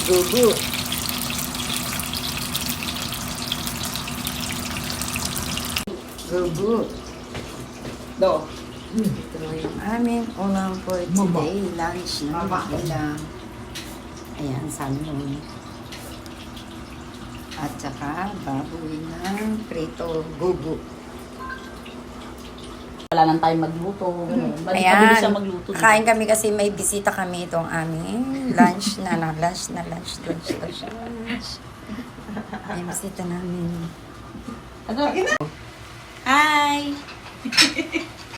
Gugu. Gugu. Do. Ito yung aming ulam for today. Lunch na lang. Ayan, salmon. At saka baboy ng prito gugu. Wala nang tayo magluto. Mabilis Ayan, siya magluto. kain kami kasi may bisita kami itong aming lunch na lunch. May bisita namin. Ano? Hi!